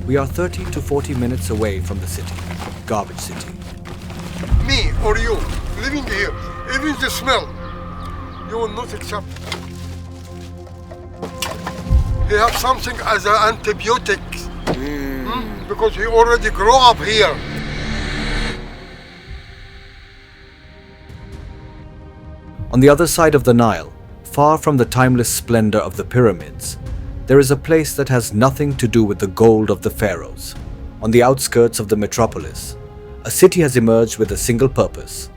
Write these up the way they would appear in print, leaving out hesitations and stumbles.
We are 30 to 40 minutes away from the city, Garbage City. Me or you, living here, even the smell, you will not accept. He have something as an antibiotic because he already grew up here. On the other side of the Nile, far from the timeless splendor of the pyramids, there is a place that has nothing to do with the gold of the pharaohs. On the outskirts of the metropolis, a city has emerged with a single purpose: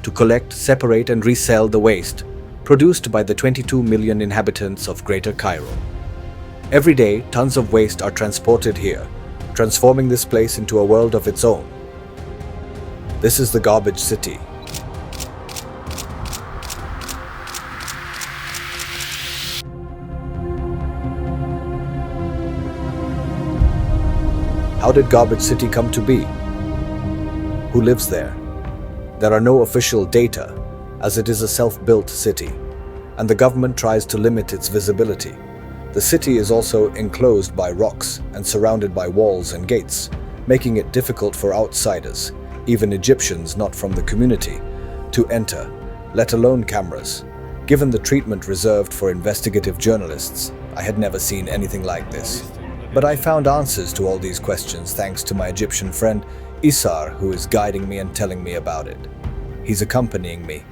to collect, separate, and resell the waste produced by the 22 million inhabitants of Greater Cairo. Every day, tons of waste are transported here, transforming this place into a world of its own. This is the Garbage City. How did Garbage City come to be? Who lives there? There are no official data, as it is a self-built city, and the government tries to limit its visibility. The city is also enclosed by rocks and surrounded by walls and gates, making it difficult for outsiders, even Egyptians not from the community, to enter, let alone cameras. Given the treatment reserved for investigative journalists, I had never seen anything like this. But I found answers to all these questions thanks to my Egyptian friend Isar, who is guiding me and telling me about it. He's accompanying me,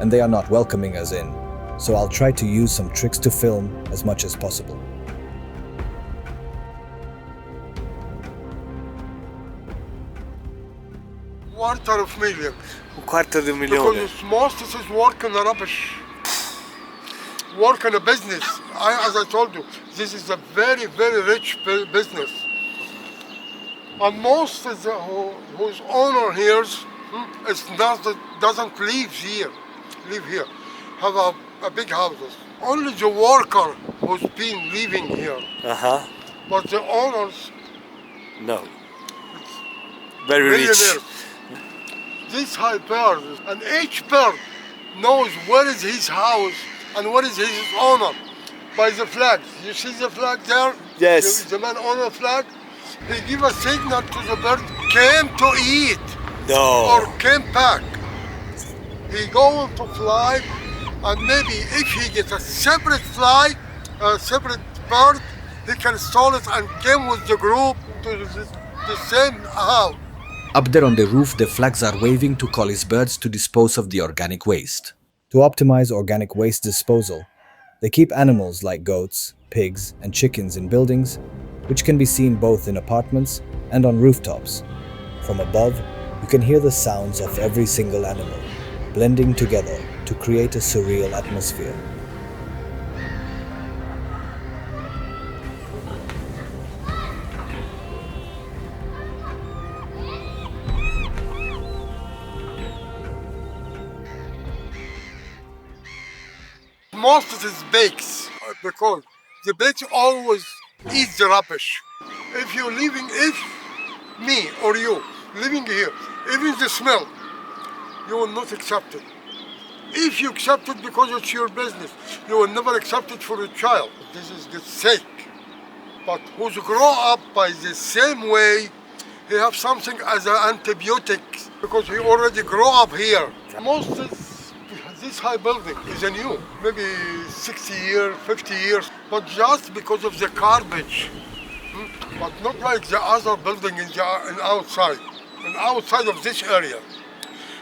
and they are not welcoming us in, so I'll try to use some tricks to film as much as possible. Quarter of million. Un quarto di un milione. Because most of us work in the rubbish. Work in a business. As I told you, this is a very, very rich business. And most of the whose owner here doesn't live here. Have a big houses. Only the worker who's been living here. But the owners, No. Very rich. millionaires. These high birds, and each bird knows where is his house and where is his owner by the flags. You see the flag there? Yes. The man on the flag, he give a signal to the bird, came to eat or No. came back. He going to fly, and maybe if he gets a separate fly, a separate bird, he can stall it and came with the group to the same house. Up there on the roof, the flags are waving to call his birds to dispose of the organic waste. To optimize organic waste disposal, they keep animals like goats, pigs, and chickens in buildings, which can be seen both in apartments and on rooftops. From above, you can hear the sounds of every single animal, blending together to create a surreal atmosphere. Most of his bakes, because the bakes always eat the rubbish. If me or you living here, even the smell, you will not accept it. If you accept it because it's your business, you will never accept it for a child. This is the sake. But who's grow up by the same way, he have something as an antibiotic because he already grew up here. Most of this high building is a new, maybe 60 years, 50 years, but just because of the garbage. But not like the other building in outside of this area.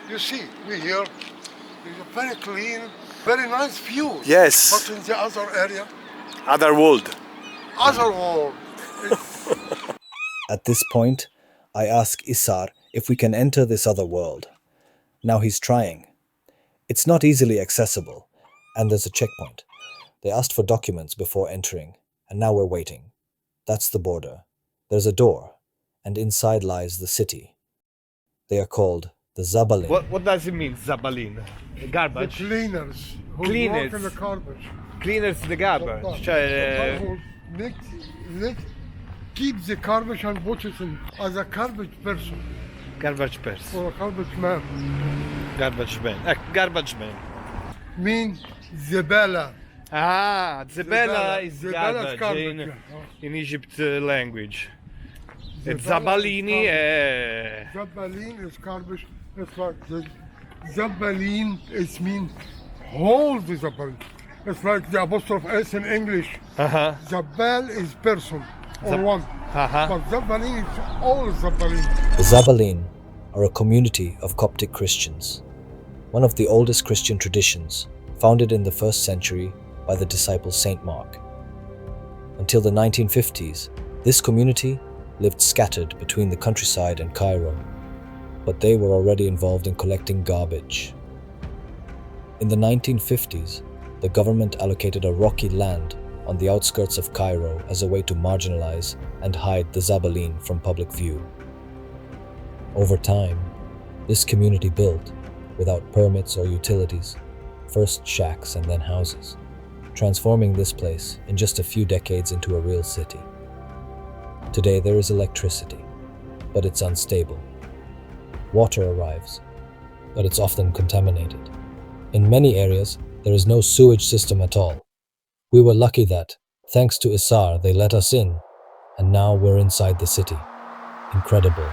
You see, we here, it's a very clean, very nice view. Yes. But in the other area, Other world. other world. At this point, I ask Isar if we can enter this other world. Now he's trying. It's not easily accessible, and there's a checkpoint. They asked for documents before entering, and now we're waiting. That's the border. There's a door, and inside lies the city. They are called the Zabalene. What does it mean, Zabalene? The Garbage? cleaners who Cleaners. work in the garbage. Cleaners the garbage. Cioè, Keep the garbage and put it in as a garbage person garbage person. or a garbage man. Garbage man. Garbage man. Mean Zabala. Ah, Zebella Zebella. is Zebella is garbage garbage, in, yeah. in Egypt language. E Zabalini è... Zabalene is garbage. It's like the Zabalene is mean hold the Zabalene. It's like the apostrophe S in English. Uh-huh. Zabal is person or one. Uh-huh. But Zabalene is all Zabalene. The Zabalene are a community of Coptic Christians, one of the oldest Christian traditions, founded in the 1st century by the disciple Saint Mark. Until the 1950s, this community lived scattered between the countryside and Cairo, but they were already involved in collecting garbage. In the 1950s, the government allocated a rocky land on the outskirts of Cairo as a way to marginalize and hide the Zabalene from public view. Over time, this community built, without permits or utilities, first shacks and then houses, transforming this place in just a few decades into a real city. Today there is electricity, but it's unstable. Water arrives, but it's often contaminated. In many areas, there is no sewage system at all. We were lucky that, thanks to Isar, they let us in, and now we're inside the city. Incredible.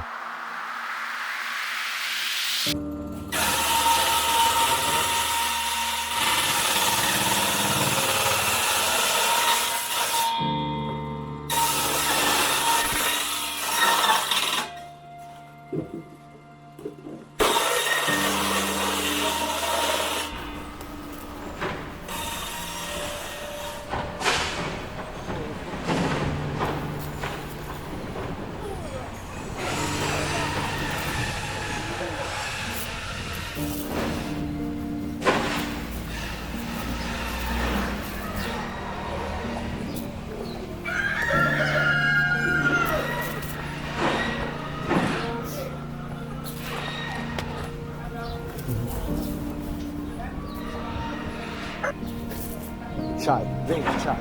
Çay, renk çay.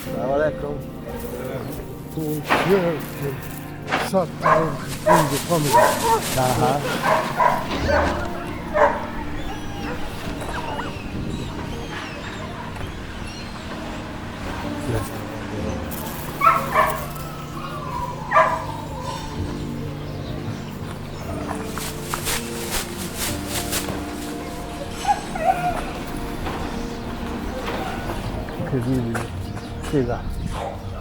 Selamünaleyküm. Sat down in the family. Aha. Incredibile. Figa.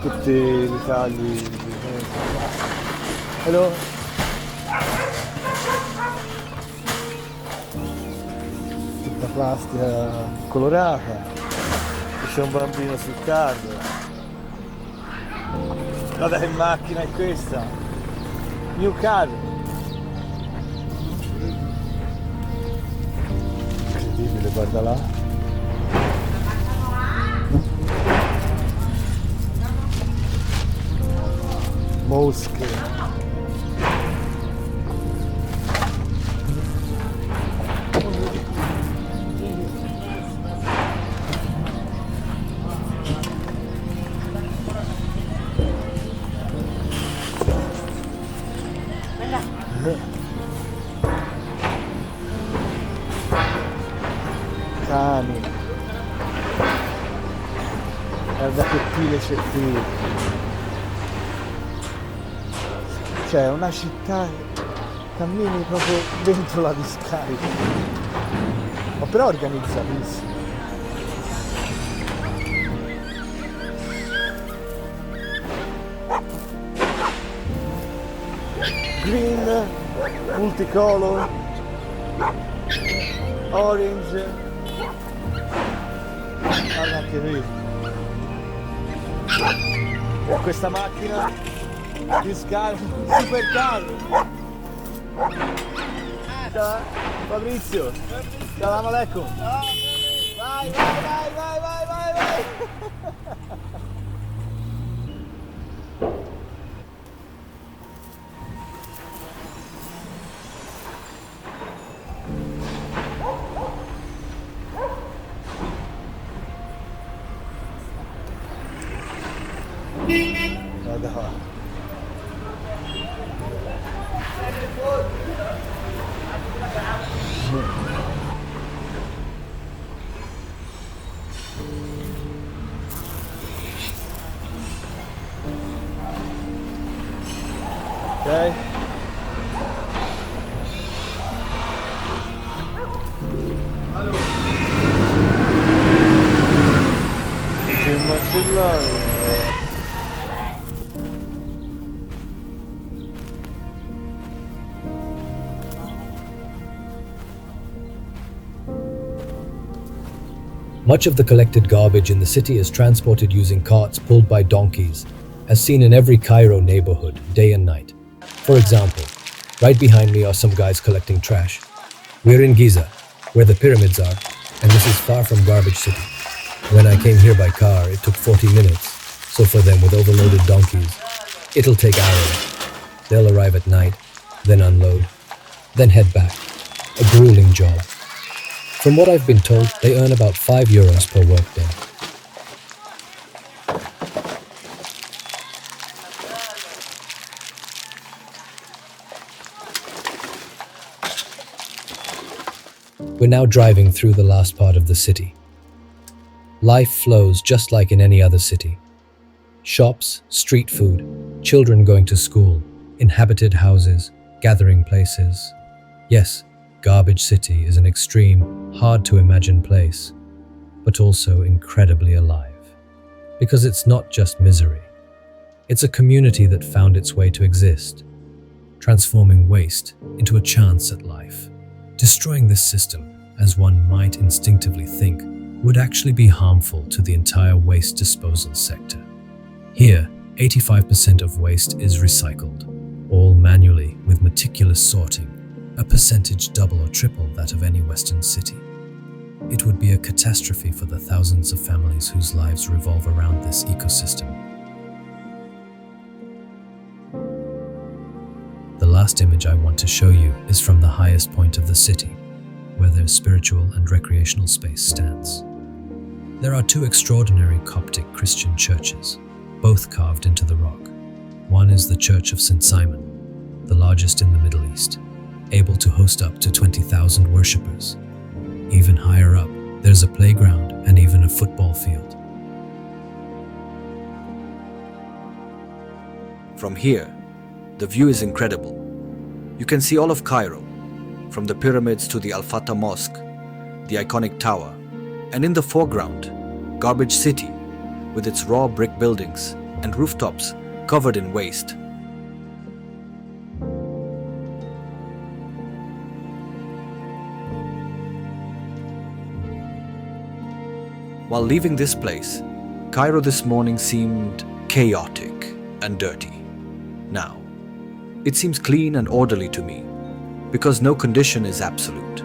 Tutti i dettagli. Hello. Tutta plastica colorata. C'è un bambino sul carro. Guarda che macchina è questa. New car. Incredibile, guarda là. Mosche. Cani. Guarda che pile c'è qui. Cioè, una città, cammini proprio dentro la discarica, ma però organizzatissima. Green, multicolor, orange, guarda anche qui. E questa macchina di supercar. Ciao Fabrizio. Salam alaikum. Vai. Guarda qua. Ok. C'è il macellaio. Much of the collected garbage in the city is transported using carts pulled by donkeys, as seen in every Cairo neighborhood, day and night. For example, right behind me are some guys collecting trash. We're in Giza, where the pyramids are, and this is far from Garbage City. When I came here by car, it took 40 minutes, so for them with overloaded donkeys, it'll take hours. They'll arrive at night, then unload, then head back. A grueling job. From what I've been told, they earn about €5 per workday. We're now driving through the last part of the city. Life flows just like in any other city. Shops, street food, children going to school, inhabited houses, gathering places. Yes, Garbage City is an extreme, hard-to-imagine place, but also incredibly alive. Because it's not just misery. It's a community that found its way to exist, transforming waste into a chance at life. Destroying this system, as one might instinctively think, would actually be harmful to the entire waste disposal sector. Here, 85% of waste is recycled, all manually with meticulous sorting, a percentage double or triple that of any Western city. It would be a catastrophe for the thousands of families whose lives revolve around this ecosystem. The last image I want to show you is from the highest point of the city, where their spiritual and recreational space stands. There are two extraordinary Coptic Christian churches, both carved into the rock. One is the Church of St. Simon, the largest in the Middle East, able to host up to 20,000 worshippers. Even higher up, there's a playground and even a football field. From here, the view is incredible. You can see all of Cairo, from the pyramids to the Al-Fatah Mosque, the iconic tower, and in the foreground, Garbage City, with its raw brick buildings and rooftops covered in waste. While leaving this place, Cairo this morning seemed chaotic and dirty. Now, it seems clean and orderly to me, because no condition is absolute.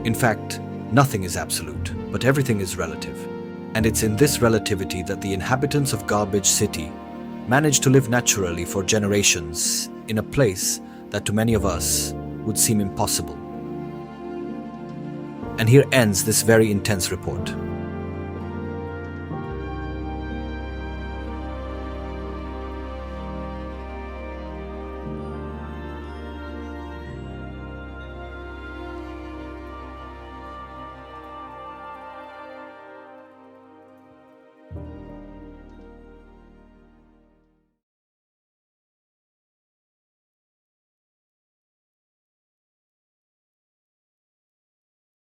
In fact, nothing is absolute, but everything is relative. And it's in this relativity that the inhabitants of Garbage City manage to live naturally for generations in a place that to many of us would seem impossible. And here ends this very intense report.